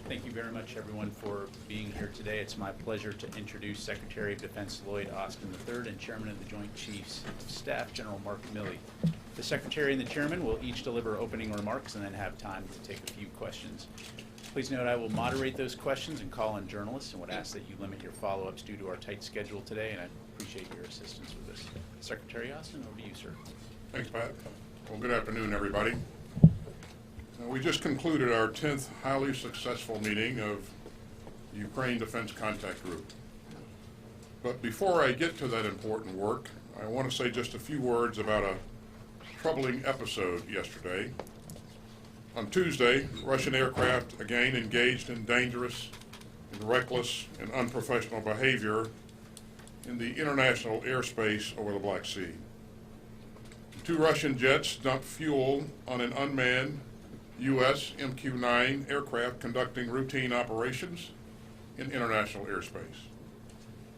Thank you very much, everyone, for being here today. It's my pleasure to introduce Secretary of Defense Lloyd Austin III and Chairman of the Joint Chiefs of Staff, General Mark Milley. The Secretary and the Chairman will each deliver opening remarks and then have time to take a few questions. Please note I will moderate those questions and call on journalists and would ask that you limit your follow-ups due to our tight schedule today, and I appreciate your assistance with this. Secretary Austin, over to you, sir. Thanks, Pat. Well, good afternoon, everybody. We just concluded our 10th highly successful meeting of the Ukraine Defense Contact Group. But before I get to that important work, I want to say just a few words about a troubling episode yesterday. On Tuesday, Russian aircraft again engaged in dangerous and reckless and unprofessional behavior in the international airspace over the Black Sea. Two Russian jets dumped fuel on an unmanned U.S. MQ-9 aircraft conducting routine operations in international airspace.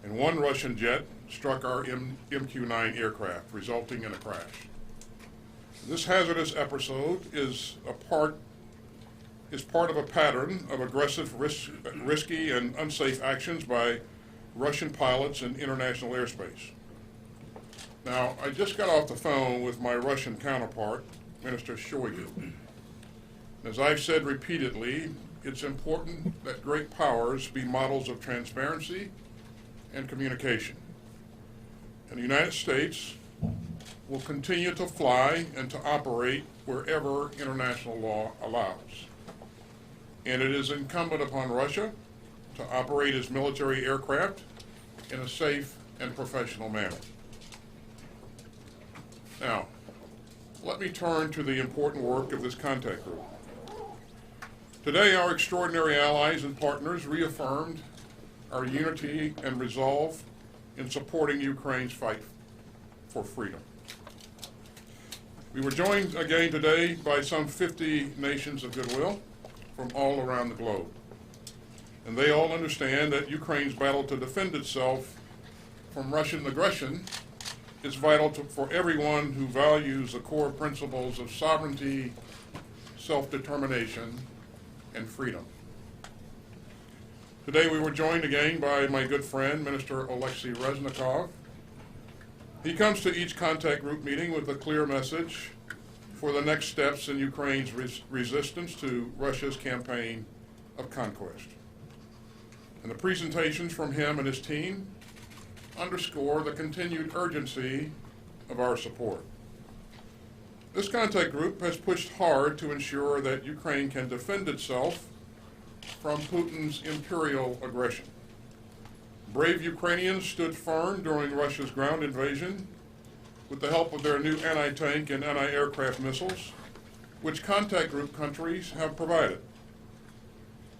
And one Russian jet struck our MQ-9 aircraft, resulting in a crash. This hazardous episode is part of a pattern of aggressive, risky, and unsafe actions by Russian pilots in international airspace. Now, I just got off the phone with my Russian counterpart, Minister Shoigu. As I've said repeatedly, it's important that great powers be models of transparency and communication. And the United States will continue to fly and to operate wherever international law allows. And it is incumbent upon Russia to operate its military aircraft in a safe and professional manner. Now, let me turn to the important work of this contact group. Today, our extraordinary allies and partners reaffirmed our unity and resolve in supporting Ukraine's fight for freedom. We were joined again today by some 50 nations of goodwill from all around the globe. And they all understand that Ukraine's battle to defend itself from Russian aggression is vital for everyone who values the core principles of sovereignty, self-determination, and freedom. Today we were joined again by my good friend, Minister Alexei Reznikov. He comes to each contact group meeting with a clear message for the next steps in Ukraine's resistance to Russia's campaign of conquest. And the presentations from him and his team underscore the continued urgency of our support. This contact group has pushed hard to ensure that Ukraine can defend itself from Putin's imperial aggression. Brave Ukrainians stood firm during Russia's ground invasion with the help of their new anti-tank and anti-aircraft missiles, which contact group countries have provided.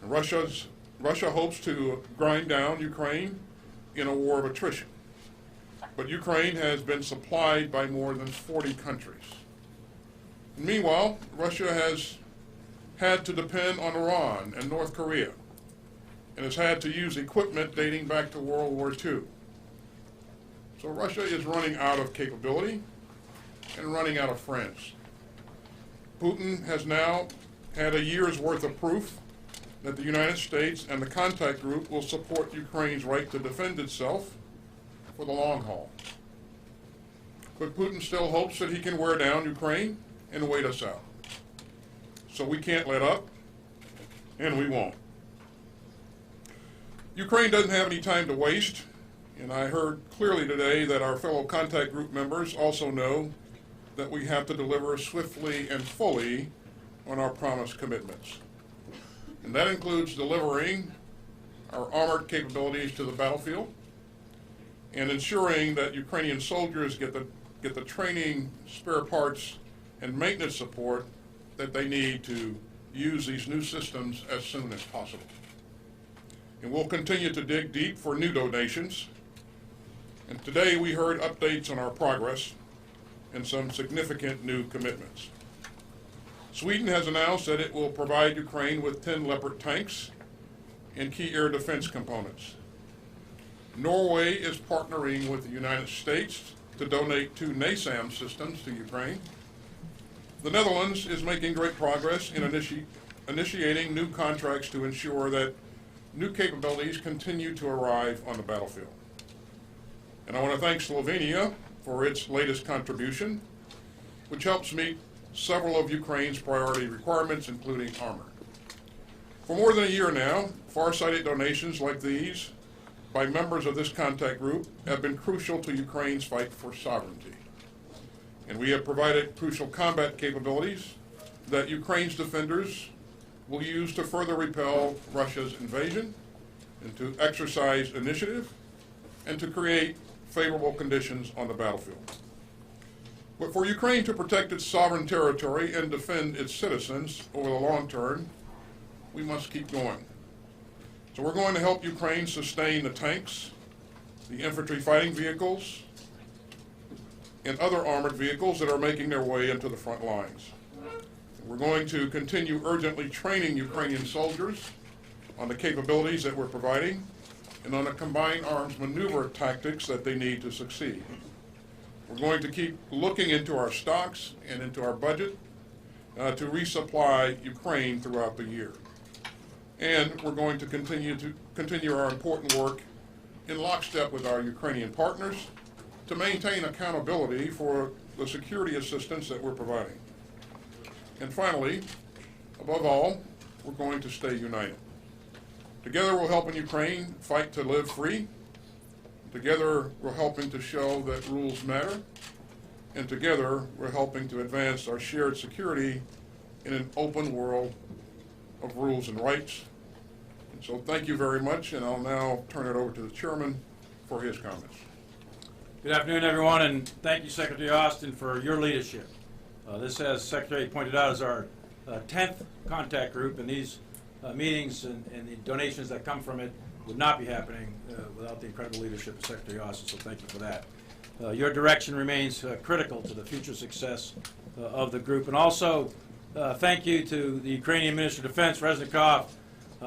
And Russia hopes to grind down Ukraine in a war of attrition, but Ukraine has been supplied by more than 40 countries. Meanwhile, Russia has had to depend on Iran and North Korea and has had to use equipment dating back to World War II. So Russia is running out of capability and running out of friends. Putin has now had a year's worth of proof that the United States and the contact group will support Ukraine's right to defend itself for the long haul. But Putin still hopes that he can wear down Ukraine and wait us out. So we can't let up, and we won't. Ukraine doesn't have any time to waste, and I heard clearly today that our fellow contact group members also know that we have to deliver swiftly and fully on our promised commitments. And that includes delivering our armored capabilities to the battlefield and ensuring that Ukrainian soldiers get the training, spare parts, and maintenance support that they need to use these new systems as soon as possible. And we'll continue to dig deep for new donations. And today we heard updates on our progress and some significant new commitments. Sweden has announced that it will provide Ukraine with 10 Leopard tanks and key air defense components. Norway is partnering with the United States to donate 2 NASAM systems to Ukraine. The Netherlands is making great progress in initiating new contracts to ensure that new capabilities continue to arrive on the battlefield. And I want to thank Slovenia for its latest contribution, which helps meet several of Ukraine's priority requirements, including armor. For more than a year now, far-sighted donations like these by members of this contact group have been crucial to Ukraine's fight for sovereignty. And we have provided crucial combat capabilities that Ukraine's defenders will use to further repel Russia's invasion and to exercise initiative and to create favorable conditions on the battlefield. But for Ukraine to protect its sovereign territory and defend its citizens over the long term, we must keep going. So we're going to help Ukraine sustain the tanks, the infantry fighting vehicles, and other armored vehicles that are making their way into the front lines. We're going to continue urgently training Ukrainian soldiers on the capabilities that we're providing and on the combined arms maneuver tactics that they need to succeed. We're going to keep looking into our stocks and into our budget to resupply Ukraine throughout the year. And we're going to continue our important work in lockstep with our Ukrainian partners to maintain accountability for the security assistance that we're providing. And finally, above all, we're going to stay united. Together we're helping Ukraine fight to live free. Together we're helping to show that rules matter. And together we're helping to advance our shared security in an open world of rules and rights. And so thank you very much, and I'll now turn it over to the chairman for his comments. Good afternoon, everyone, and thank you, Secretary Austin, for your leadership. This, as Secretary pointed out, is our 10th contact group, and these meetings and the donations that come from it would not be happening without the incredible leadership of Secretary Austin, so thank you for that. Your direction remains critical to the future success of the group. And also, thank you to the Ukrainian Minister of Defense, Reznikov,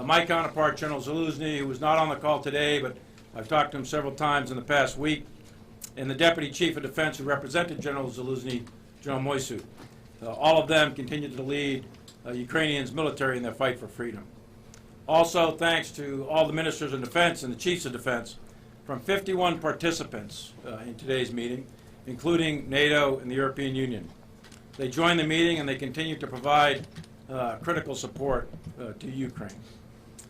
my counterpart, General Zaluzny, who was not on the call today, but I've talked to him several times in the past week, and the Deputy Chief of Defense who represented General Zaluzny, General Moisu. All of them continue to lead Ukrainians military in their fight for freedom. Also, thanks to all the ministers of defense and the chiefs of defense from 51 participants in today's meeting, including NATO and the European Union. They joined the meeting and they continue to provide critical support to Ukraine.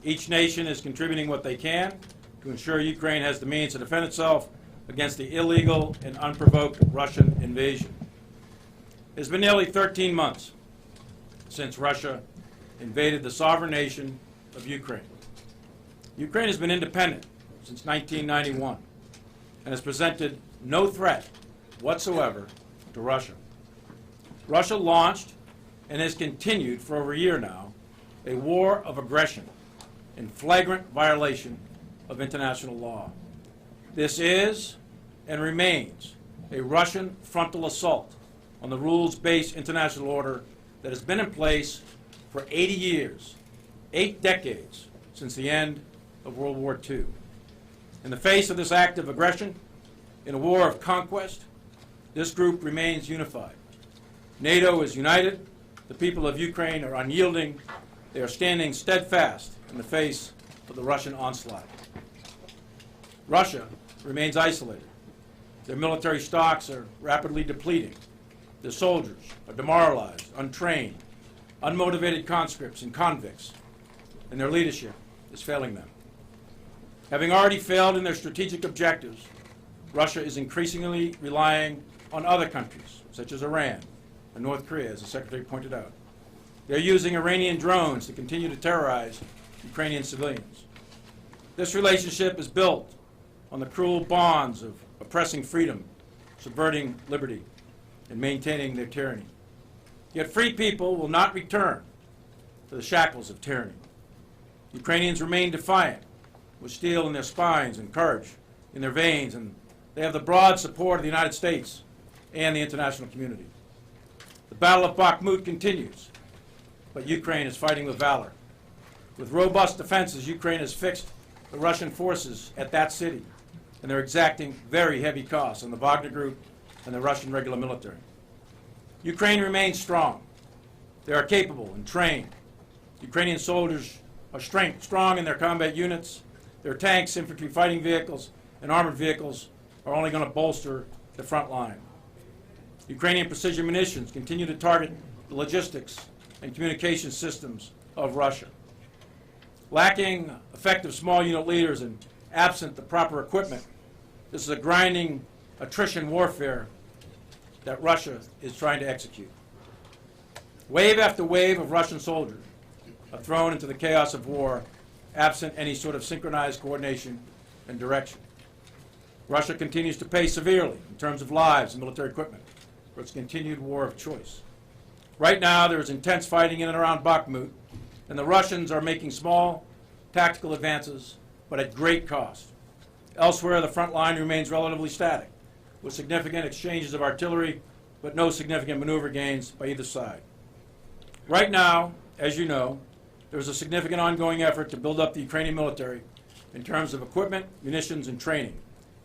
Each nation is contributing what they can to ensure Ukraine has the means to defend itself against the illegal and unprovoked Russian invasion. It's been nearly 13 months since Russia invaded the sovereign nation of Ukraine. Ukraine has been independent since 1991 and has presented no threat whatsoever to Russia. Russia launched and has continued for over a year now a war of aggression in flagrant violation of international law. This is and remains a Russian frontal assault on the rules-based international order that has been in place for 80 years, 8 decades since the end of World War II. In the face of this act of aggression, in a war of conquest, this group remains unified. NATO is united. The people of Ukraine are unyielding. They are standing steadfast in the face of the Russian onslaught. Russia remains isolated. Their military stocks are rapidly depleting. Their soldiers are demoralized, untrained, unmotivated conscripts and convicts, and their leadership is failing them. Having already failed in their strategic objectives, Russia is increasingly relying on other countries, such as Iran and North Korea, as the Secretary pointed out. They're using Iranian drones to continue to terrorize Ukrainian civilians. This relationship is built on the cruel bonds of oppressing freedom, subverting liberty, and maintaining their tyranny. Yet free people will not return to the shackles of tyranny. Ukrainians remain defiant, with steel in their spines and courage in their veins, and they have the broad support of the United States and the international community. The Battle of Bakhmut continues, but Ukraine is fighting with valor. With robust defenses, Ukraine has fixed the Russian forces at that city, and they're exacting very heavy costs on the Wagner Group and the Russian regular military. Ukraine remains strong. They are capable and trained. Ukrainian soldiers are strong in their combat units. Their tanks, infantry fighting vehicles, and armored vehicles are only going to bolster the front line. Ukrainian precision munitions continue to target the logistics and communication systems of Russia. Lacking effective small unit leaders and absent the proper equipment, this is a grinding attrition warfare that Russia is trying to execute. Wave after wave of Russian soldiers are thrown into the chaos of war, absent any sort of synchronized coordination and direction. Russia continues to pay severely in terms of lives and military equipment for its continued war of choice. Right now, there is intense fighting in and around Bakhmut, and the Russians are making small tactical advances, but at great cost. Elsewhere, the front line remains relatively static, with significant exchanges of artillery, but no significant maneuver gains by either side. Right now, as you know, there is a significant ongoing effort to build up the Ukrainian military in terms of equipment, munitions, and training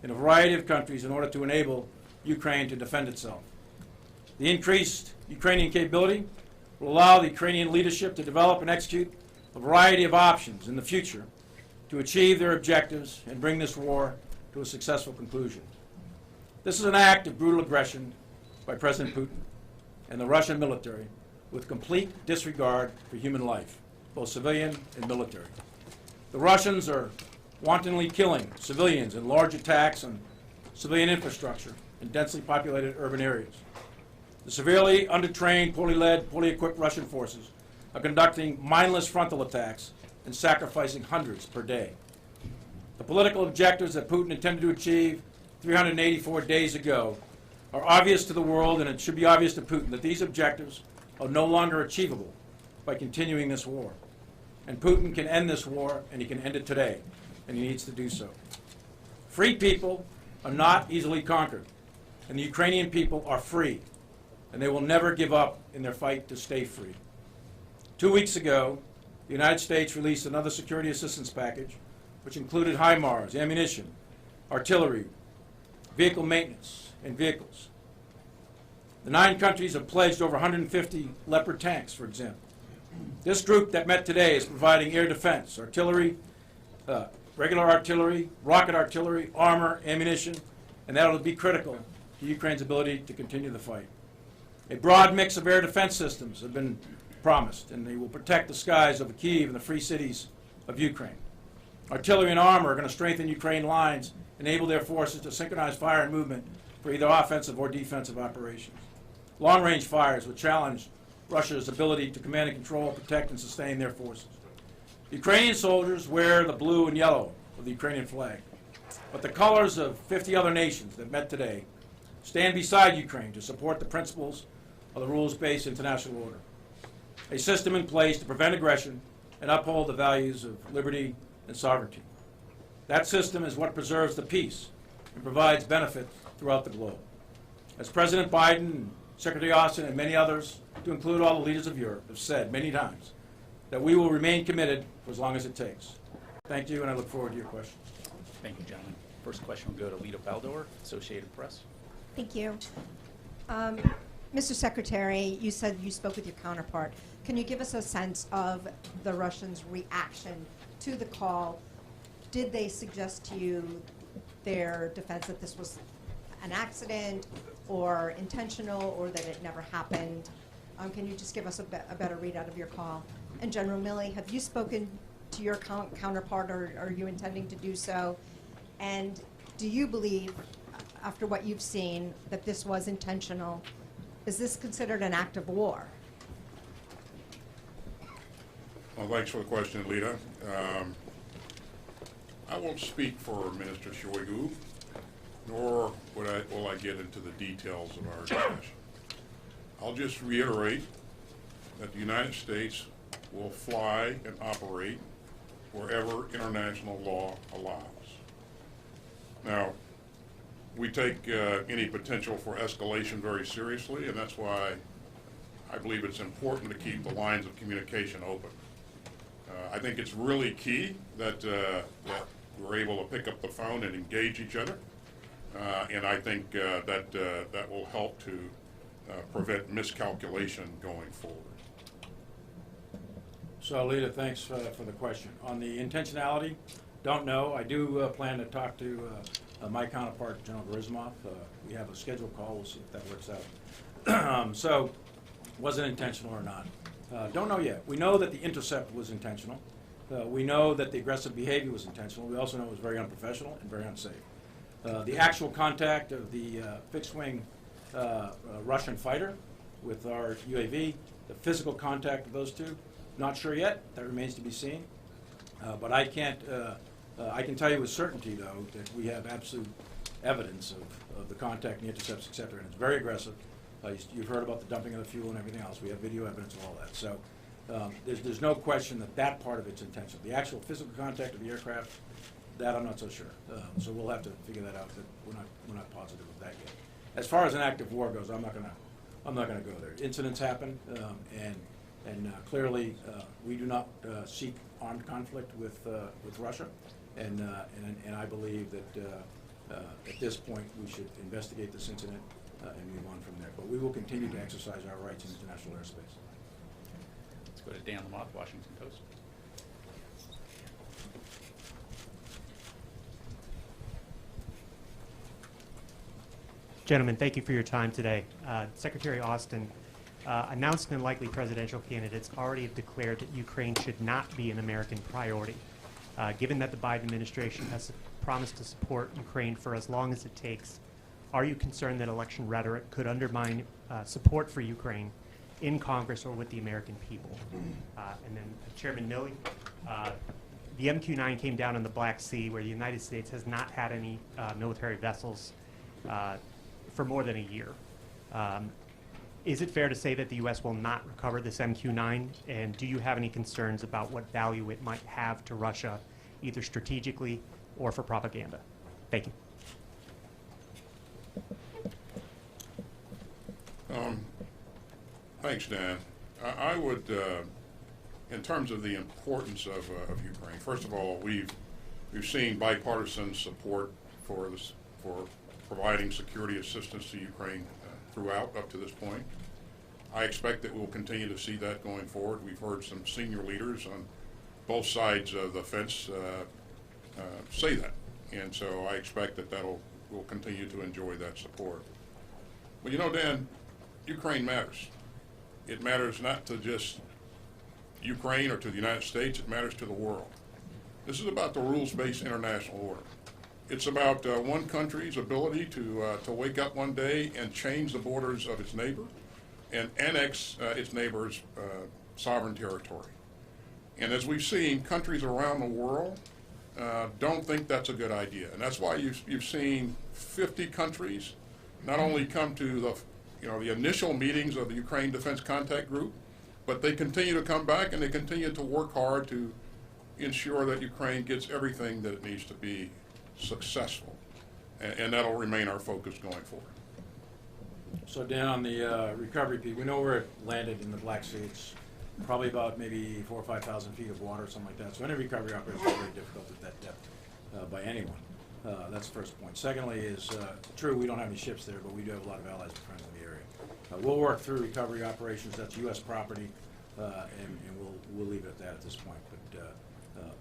in a variety of countries in order to enable Ukraine to defend itself. The increased Ukrainian capability will allow the Ukrainian leadership to develop and execute a variety of options in the future to achieve their objectives and bring this war to a successful conclusion. This is an act of brutal aggression by President Putin and the Russian military with complete disregard for human life, both civilian and military. The Russians are wantonly killing civilians in large attacks on civilian infrastructure in densely populated urban areas. The severely undertrained, poorly led, poorly equipped Russian forces are conducting mindless frontal attacks and sacrificing hundreds per day. The political objectives that Putin intended to achieve 384 days ago are obvious to the world, and it should be obvious to Putin that these objectives are no longer achievable by continuing this war. And Putin can end this war, and he can end it today, and he needs to do so. Free people are not easily conquered, and the Ukrainian people are free, and they will never give up in their fight to stay free. 2 weeks ago, the United States released another security assistance package, which included HIMARS, ammunition, artillery, vehicle maintenance, and vehicles. The 9 countries have pledged over 150 Leopard tanks, for example. This group that met today is providing air defense, artillery, regular artillery, rocket artillery, armor, ammunition, and that will be critical to Ukraine's ability to continue the fight. A broad mix of air defense systems have been promised, and they will protect the skies over Kyiv and the free cities of Ukraine. Artillery and armor are going to strengthen Ukraine lines, enable their forces to synchronize fire and movement for either offensive or defensive operations. Long-range fires will challenge Russia's ability to command and control, protect, and sustain their forces. The Ukrainian soldiers wear the blue and yellow of the Ukrainian flag, but the colors of 50 other nations that met today stand beside Ukraine to support the principles of the rules-based international order, a system in place to prevent aggression and uphold the values of liberty and sovereignty. That system is what preserves the peace and provides benefit throughout the globe. As President Biden, Secretary Austin, and many others, to include all the leaders of Europe, have said many times, that we will remain committed for as long as it takes. Thank you, and I look forward to your questions. Thank you, gentlemen. First question will go to Lita Baldor, Associated Press. Thank you. Mr. Secretary, you said you spoke with your counterpart. Can you give us a sense of the Russians' reaction to the call? Did they suggest to you their defense that this was an accident or intentional or that it never happened? Can you just give us a better readout of your call? And General Milley, have you spoken to your counterpart, or are you intending to do so? And do you believe, after what you've seen, that this was intentional? Is this considered an act of war? Well, thanks for the question, Lita. I won't speak for Minister Shoigu, nor will I get into the details of our discussion. I'll just reiterate that the United States will fly and operate wherever international law allows. Now, we take any potential for escalation very seriously, and that's why I believe it's important to keep the lines of communication open. I think it's really key that we're able to pick up the phone and engage each other, and I think that will help to prevent miscalculation going forward. So, Lita, thanks for the question. On the intentionality, don't know. I do plan to talk to my counterpart, General Gerasimov. We have a scheduled call. We'll see if that works out. So, was it intentional or not? Don't know yet. We know that the intercept was intentional. We know that the aggressive behavior was intentional. We also know it was very unprofessional and very unsafe. The actual contact of the fixed-wing Russian fighter with our UAV, the physical contact of those two, not sure yet. That remains to be seen. But I can't. I can tell you with certainty, though, that we have absolute evidence of the contact and the intercepts, et cetera, and it's very aggressive. You've heard about the dumping of the fuel and everything else. We have video evidence of all that. So there's no question that that part of it's intentional. The actual physical contact of the aircraft, that I'm not so sure. So we'll have to figure that out. But we're not positive of that yet. As far as an active war goes, I'm not gonna go there. Incidents happen, and clearly we do not seek armed conflict with Russia, and I believe that at this point we should investigate this incident and move on from there. But we will continue to exercise our rights in international airspace. Let's go to Dan Lamothe, Washington Post. Gentlemen, thank you for your time today. Secretary Austin, announced and likely presidential candidates already have declared that Ukraine should not be an American priority. Given that the Biden administration has promised to support Ukraine for as long as it takes, are you concerned that election rhetoric could undermine support for Ukraine in Congress or with the American people? And then Chairman Milley, the MQ-9 came down in the Black Sea, where the United States has not had any military vessels for more than a year. Is it fair to say that the U.S. will not recover this MQ-9? And do you have any concerns about what value it might have to Russia, either strategically or for propaganda? Thank you. Thanks, Dan. I would, in terms of the importance of Ukraine, first of all, we've seen bipartisan support for providing security assistance to Ukraine throughout up to this point. I expect that we'll continue to see that going forward. We've heard some senior leaders on both sides of the fence say that, and so I expect that we'll continue to enjoy that support. But you know, Dan, Ukraine matters. It matters not to just Ukraine or to the United States, it matters to the world. This is about the rules-based international order. It's about one country's ability to wake up one day and change the borders of its neighbor and annex its neighbor's sovereign territory. And as we've seen, countries around the world don't think that's a good idea. And that's why you've seen 50 countries not only come to the initial meetings of the Ukraine Defense Contact Group, but they continue to come back and they continue to work hard to ensure that Ukraine gets everything that it needs to be successful. And that'll remain our focus going forward. So Dan, on the recovery piece, we know where it landed in the Black Sea. It's probably about maybe 4,000 or 5,000 feet of water, something like that. So any recovery operation is very difficult at that depth by anyone. That's the first point. Secondly is, true, we don't have any ships there, but we do have a lot of allies and friends in the area. We'll work through recovery operations. That's U.S. property, and we'll leave it at that at this point. But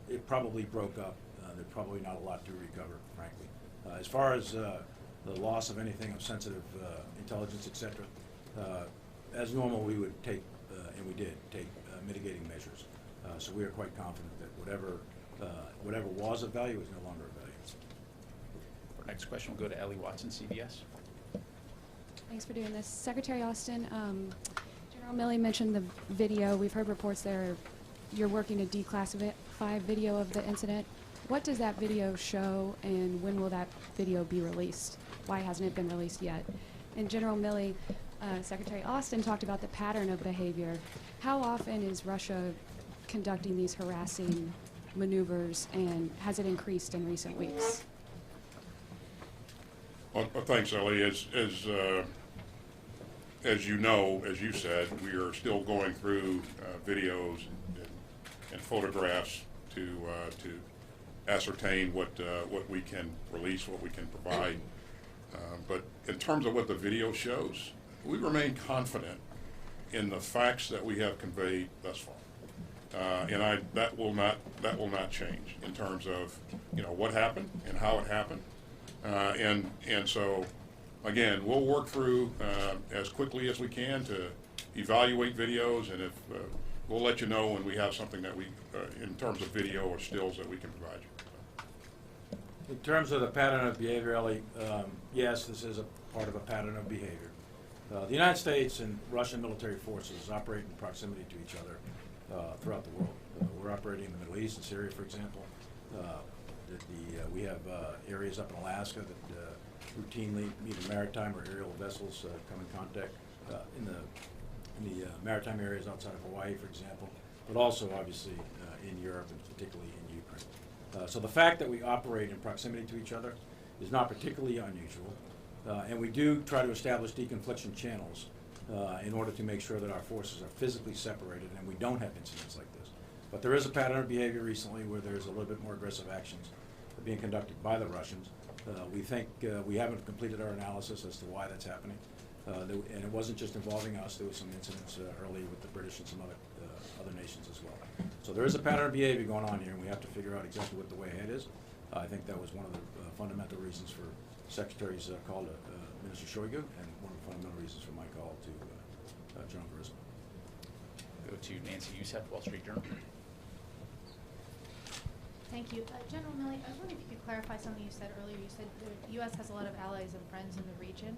it probably broke up. There's probably not a lot to recover, frankly. As far as the loss of anything of sensitive intelligence, et cetera, as normal, we would take, and we did, take mitigating measures. So we are quite confident that whatever was of value is no longer of value. Our next question will go to Ellie Watson, CBS. Thanks for doing this. Secretary Austin, General Milley mentioned the video. We've heard reports you're working to declassify video of the incident. What does that video show, and when will that video be released? Why hasn't it been released yet? And General Milley, Secretary Austin talked about the pattern of behavior. How often is Russia conducting these harassing maneuvers, and has it increased in recent weeks? Well, thanks, Ellie. As you know, as you said, we are still going through videos and photographs to ascertain what we can release, what we can provide. But in terms of what the video shows, we remain confident in the facts that we have conveyed thus far. And that will not change in terms of, you know, what happened and how it happened. And so, again, we'll work through as quickly as we can to evaluate videos, and if we'll let you know when we have something that we, in terms of video or stills, that we can provide you. In terms of the pattern of behavior, Ellie, yes, this is a part of a pattern of behavior. The United States and Russian military forces operate in proximity to each other throughout the world. We're operating in the Middle East, in Syria, for example. We have areas up in Alaska that routinely meet maritime or aerial vessels come in contact in the maritime areas outside of Hawaii, for example, but also obviously in Europe and particularly in Ukraine. So the fact that we operate in proximity to each other is not particularly unusual, and we do try to establish deconfliction channels in order to make sure that our forces are physically separated and we don't have incidents like this. But there is a pattern of behavior recently where there's a little bit more aggressive actions being conducted by the Russians. We think we haven't completed our analysis as to why that's happening. And it wasn't just involving us. There was some incidents earlier with the British and some other nations as well. So there is a pattern of behavior going on here, and we have to figure out exactly what the way ahead is. I think that was one of the fundamental reasons for Secretary's call to Minister Shoigu, and one of the fundamental reasons for my call to General Griswold. Go to Nancy Youssef, Wall Street Journal. Thank you. General Milley, I was wondering if you could clarify something you said earlier. You said the U.S. has a lot of allies and friends in the region,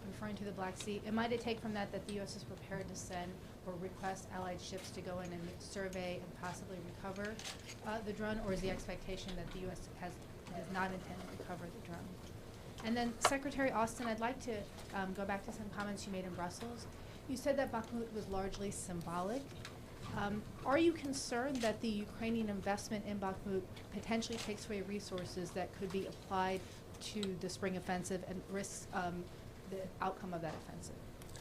referring to the Black Sea. And might it take from that that the U.S. is prepared to send or request allied ships to go in and survey and possibly recover the drone, or is the expectation that the U.S. does not intend to recover the drone? And then, Secretary Austin, I'd like to go back to some comments you made in Brussels. You said that Bakhmut was largely symbolic. Are you concerned that the Ukrainian investment in Bakhmut potentially takes away resources that could be applied to the spring offensive and risks the outcome of that offensive?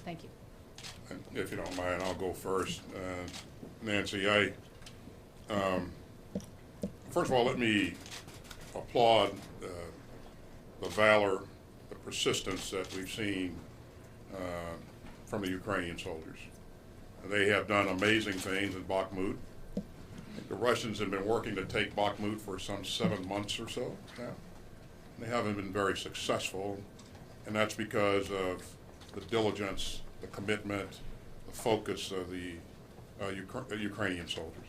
Thank you. If you don't mind, I'll go first. Nancy, first of all, let me applaud the valor, the persistence that we've seen from the Ukrainian soldiers. They have done amazing things in Bakhmut. I think the Russians have been working to take Bakhmut for some 7 months or so now. They haven't been very successful, and that's because of the diligence, the commitment, the focus of the Ukrainian soldiers.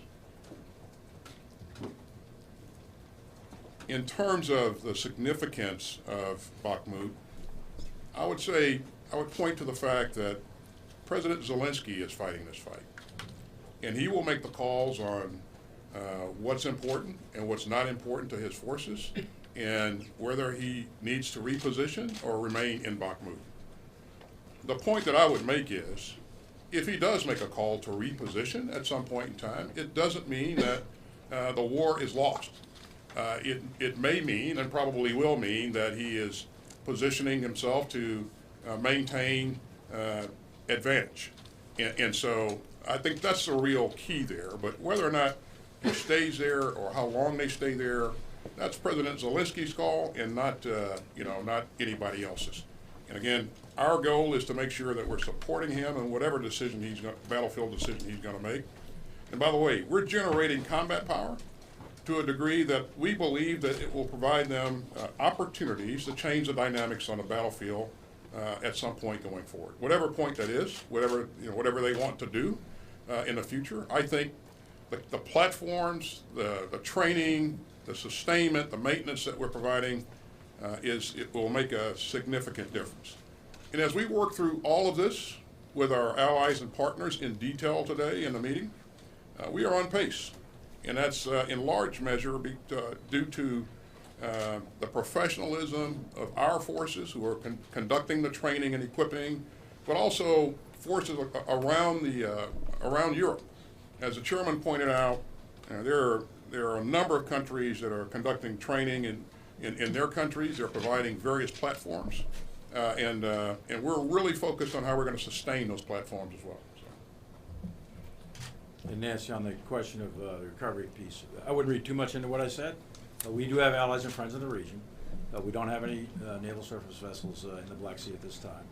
In terms of the significance of Bakhmut, I would point to the fact that President Zelensky is fighting this fight, and he will make the calls on what's important and what's not important to his forces, and whether he needs to reposition or remain in Bakhmut. The point that I would make is, if he does make a call to reposition at some point in time, it doesn't mean that the war is lost. It may mean, and probably will mean, that he is positioning himself to maintain advantage. And so I think that's the real key there. But whether or not he stays there or how long they stay there, that's President Zelensky's call, and not not anybody else's. And again, our goal is to make sure that we're supporting him in whatever battlefield decision he's going to make. And by the way, we're generating combat power to a degree that we believe that it will provide them opportunities to change the dynamics on the battlefield at some point going forward. Whatever point that is, whatever they want to do in the future, I think the platforms, the training, the sustainment, the maintenance that we're providing, it will make a significant difference. And as we work through all of this with our allies and partners in detail today in the meeting, we are on pace. And that's in large measure due to the professionalism of our forces who are conducting the training and equipping, but also forces around Europe. As the chairman pointed out, there are a number of countries that are conducting training in their countries. They're providing various platforms, and we're really focused on how we're going to sustain those platforms as well. And Nancy, on the question of the recovery piece, I wouldn't read too much into what I said. We do have allies and friends in the region. We don't have any naval surface vessels in the Black Sea at this time.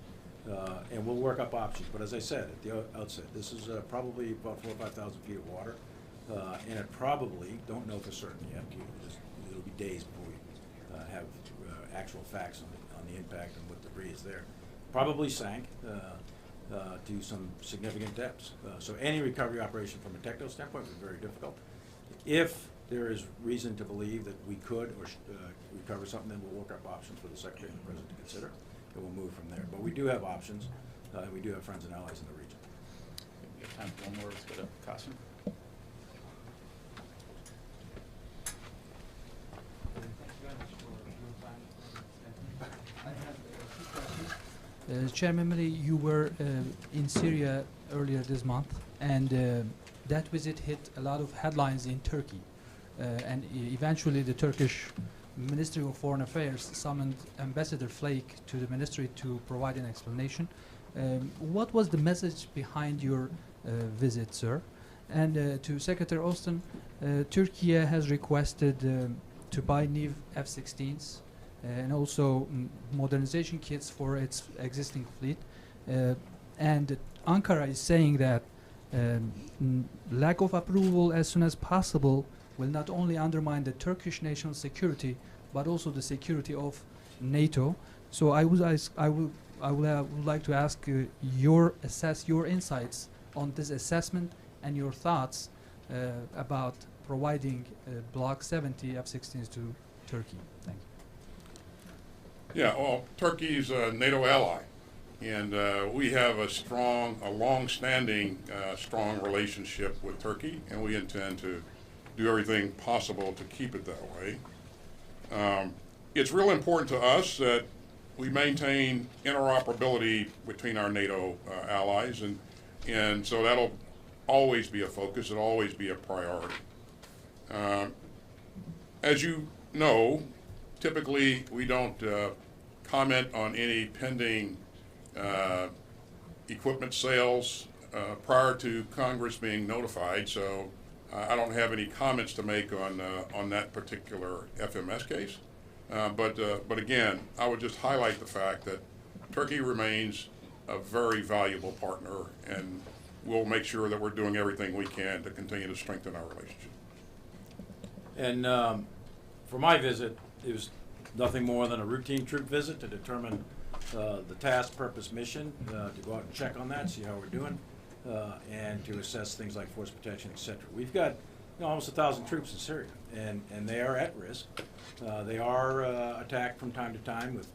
And we'll work up options. But as I said at the outset, this is probably about 4,000 or 5,000 feet of water. And it probably, don't know for certain yet, it'll be days before we have actual facts on the impact and what debris is there. Probably sank to some significant depths. So any recovery operation from a technical standpoint was very difficult. If there is reason to believe that we could or recover something, then we'll work up options for the Secretary and the President to consider, and we'll move from there. But we do have options, and we do have friends and allies in the region. We have time for one more. Let's go to Qasim. Chairman Milley, you were in Syria earlier this month, and that visit hit a lot of headlines in Turkey. And eventually the Turkish Ministry of Foreign Affairs summoned Ambassador Flake to the ministry to provide an explanation. What was the message behind your visit, sir? And to Secretary Austin, Turkey has requested to buy new F-16s and also modernization kits for its existing fleet. And Ankara is saying that lack of approval as soon as possible will not only undermine the Turkish national security, but also the security of NATO. So I would like to ask your insights on this assessment and your thoughts about providing Block 70 F-16s to Turkey. Thank you. Yeah, well, Turkey's a NATO ally, and we have a long-standing, strong relationship with Turkey, and we intend to do everything possible to keep it that way. It's real important to us that we maintain interoperability between our NATO allies, and so that'll always be a focus. It'll always be a priority. As you know, typically we don't comment on any pending equipment sales prior to Congress being notified, so I don't have any comments to make on that particular FMS case. But again, I would just highlight the fact that Turkey remains a very valuable partner, and we'll make sure that we're doing everything we can to continue to strengthen our relationship. And for my visit, it was nothing more than a routine troop visit to determine the task, purpose, mission, to go out and check on that, see how we're doing, and to assess things like force protection, etc. We've got almost 1,000 troops in Syria, and they are at risk. They are attacked from time to time with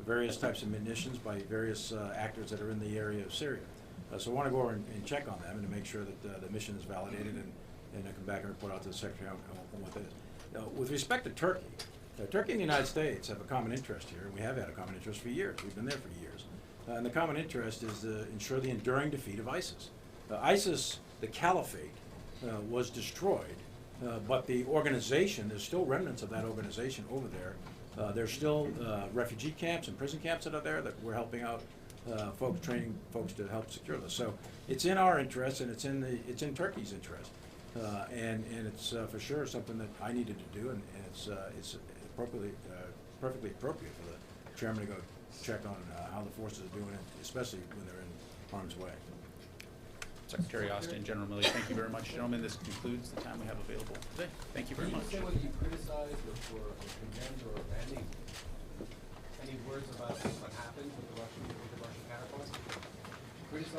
various types of munitions by various actors that are in the area of Syria. So I want to go over and check on them and to make sure that the mission is validated, and I come back and report out to the Secretary on what that is. With respect to Turkey, Turkey and the United States have a common interest here, and we have had a common interest for years. We've been there for years. And the common interest is to ensure the enduring defeat of ISIS. ISIS, the caliphate, was destroyed, but the organization, there's still remnants of that organization over there. There's still refugee camps and prison camps that are there that we're helping out folks, training folks to help secure this. So it's in our interest, and it's in Turkey's interest. And it's for sure something that I needed to do, and it's perfectly appropriate for the chairman to go check on how the forces are doing it, especially when they're in harm's way. Secretary Austin, General Milley, thank you very much, gentlemen. This concludes the time we have available today. Thank you very much. Can you say whether you criticized or condemned or abandoned any words about what happened with the Russian counterparts? Criticize